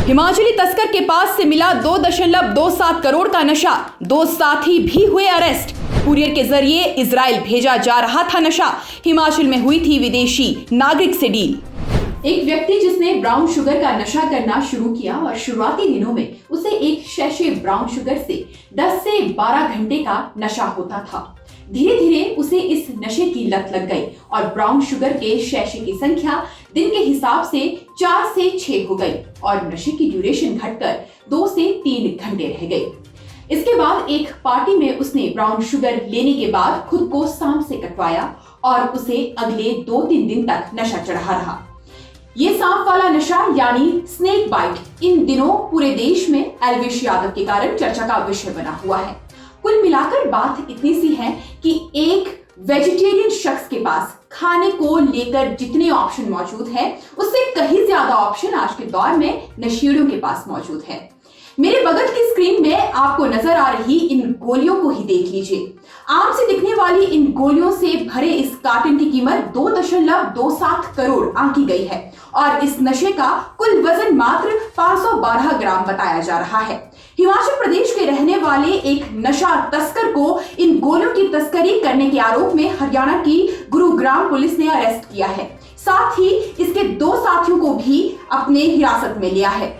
हिमाचली तस्कर के पास से मिला 2.27 करोड़ का नशा, 2 साथी भी हुए अरेस्ट। कुरियर के जरिए इजराइल भेजा जा रहा था नशा। हिमाचल में हुई थी विदेशी नागरिक से डील। एक व्यक्ति जिसने ब्राउन शुगर का नशा करना शुरू किया और शुरुआती दिनों में उसे एक शैशे ब्राउन शुगर से 10 से 12 घंटे का नशा होता था। धीरे धीरे उसे इस नशे की लत लग गई और ब्राउन शुगर के शैशे की संख्या दिन के हिसाब से 4 से 6 हो गई और नशे की ड्यूरेशन घटकर 2 से 3 घंटे रह गई। इसके बाद एक पार्टी में उसने ब्राउन शुगर लेने के बाद खुद को सांप से कटवाया और उसे अगले 2-3 दिन तक नशा चढ़ा रहा। ये सांप वाला नशा यानी स्नेक बाइट इन दिनों पूरे देश में एल्विश यादव के कारण चर्चा का विषय बना हुआ है। कुल मिलाकर बात इतनी सी है कि एक वेजिटेरियन शख्स के पास खाने को लेकर जितने ऑप्शन मौजूद है उससे कहीं ज्यादा ऑप्शन आज के दौर में नशेड़ियों के पास मौजूद है। मेरे बगल की स्क्रीन में आपको नजर आ रही इन गोलियों को ही देख लीजिए। आम से दिखने वाली इन गोलियों से भरे इस कार्टन की कीमत 2.27 करोड़ आंकी गई है और इस नशे का कुल वजन मात्र 512 ग्राम बताया जा रहा है। हिमाचल प्रदेश के रहने वाले एक नशा तस्कर को इन गोलियों की तस्करी करने के आरोप में हरियाणा की गुरुग्राम पुलिस ने अरेस्ट किया है। साथ ही इसके 2 साथियों को भी अपने हिरासत में लिया है।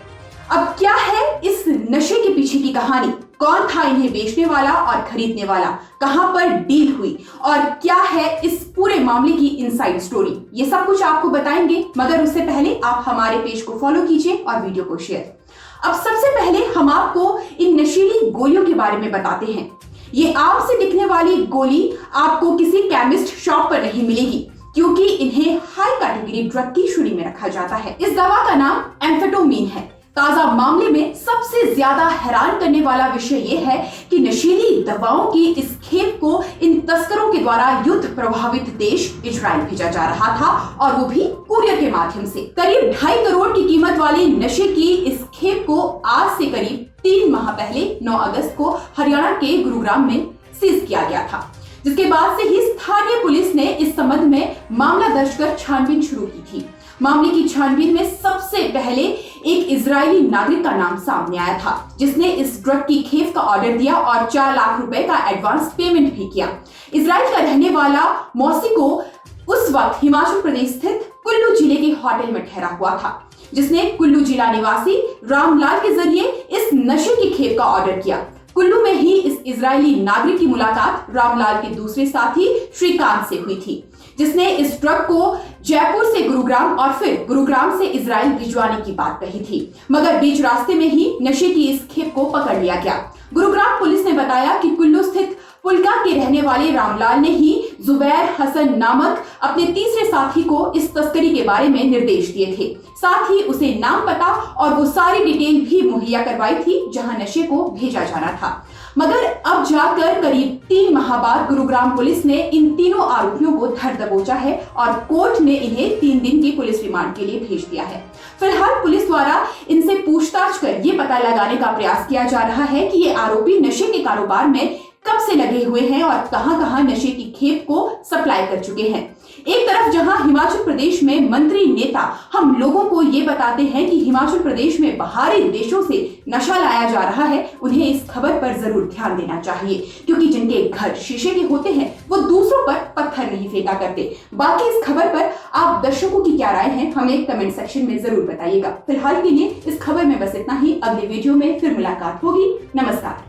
अब क्या है इस नशे के पीछे की कहानी? कौन था इन्हें बेचने वाला और खरीदने वाला? कहां पर डील हुई और क्या है इस पूरे मामले की इनसाइड स्टोरी? ये सब कुछ आपको बताएंगे, मगर उससे पहले आप हमारे पेज को फॉलो कीजिए और वीडियो को शेयर। अब सबसे पहले हम आपको इन नशीली गोलियों के बारे में बताते हैं। ये आम से दिखने वाली गोली आपको किसी केमिस्ट शॉप पर नहीं मिलेगी, क्योंकि इन्हें हाई कैटेगरी ड्रग की श्रेणी में रखा जाता है। इस दवा का नाम एम्फेटामिन है। ताजा मामले में सबसे ज्यादा हैरान करने वाला विषय यह है कि नशीली दवाओं की इस खेप को इन तस्करों के द्वारा युद्ध प्रभावित देश इजराइल भेजा जा रहा था और वो भी कुरियर के माध्यम से। करीब 2.5 करोड़ की कीमत वाली नशे की इस खेप को आज से करीब 3 माह पहले 9 अगस्त को हरियाणा के गुरुग्राम में सीज किया गया था, जिसके बाद से ही स्थानीय पुलिस ने इस संबंध में मामला दर्ज कर छानबीन शुरू की थी। मामले की छानबीन में सबसे पहले एक इजरायली नागरिक का नाम सामने आया था, जिसने इस ड्रग की खेप का ऑर्डर दिया और 4 लाख रुपए का एडवांस पेमेंट भी किया। इजराइल का रहने वाला मौसिको उस वक्त हिमाचल प्रदेश स्थित कुल्लू जिले के होटल में ठहरा हुआ था, जिसने कुल्लू जिला निवासी रामलाल के जरिए इस नशे की खेप का ऑर्डर किया। कुल्लू में ही इस इजरायली नागरिक की मुलाकात रामलाल के दूसरे साथी श्रीकांत से हुई थी, जिसने इस ट्रक को जयपुर से गुरुग्राम और फिर गुरुग्राम से इजराइल भिजवाने की बात कही थी, मगर बीच रास्ते में ही नशे की इस खेप को पकड़ लिया गया। गुरुग्राम पुलिस ने बताया कि कुल्लू स्थित पुलका के रहने वाले रामलाल ने ही जुबैर हसन नामक अपने तीसरे साथी को इस तस्करी के बारे में निर्देश दिए थे। साथ ही उसे नाम, पता और वो सारी डिटेल भी मुहैया करवाई थी जहां नशे को भेजा जाना था। मगर अब जाकर करीब 3 माह बाद गुरुग्राम पुलिस ने इन तीनों आरोपियों को धर दबोचा है और कोर्ट ने इन्हें 3 दिन की पुलिस रिमांड के लिए भेज दिया है। फिलहाल पुलिस द्वारा इनसे पूछताछ कर ये पता लगाने का प्रयास किया जा रहा है कि ये आरोपी नशे के कारोबार में कब से लगे हुए हैं और कहां-कहां नशे की खेप को सप्लाई कर चुके हैं। एक तरफ जहां हिमाचल प्रदेश में मंत्री नेता हम लोगों को ये बताते हैं कि हिमाचल प्रदेश में बाहरी देशों से नशा लाया जा रहा है, उन्हें इस खबर पर जरूर ध्यान देना चाहिए, क्योंकि जिनके घर शीशे के होते हैं वो दूसरों पर पत्थर नहीं फेंका करते। बाकी इस खबर पर आप दर्शकों की क्या राय है, हमें कमेंट सेक्शन में जरूर बताइएगा। फिलहाल के लिए इस खबर में बस इतना ही। अगले वीडियो में फिर मुलाकात होगी। नमस्कार।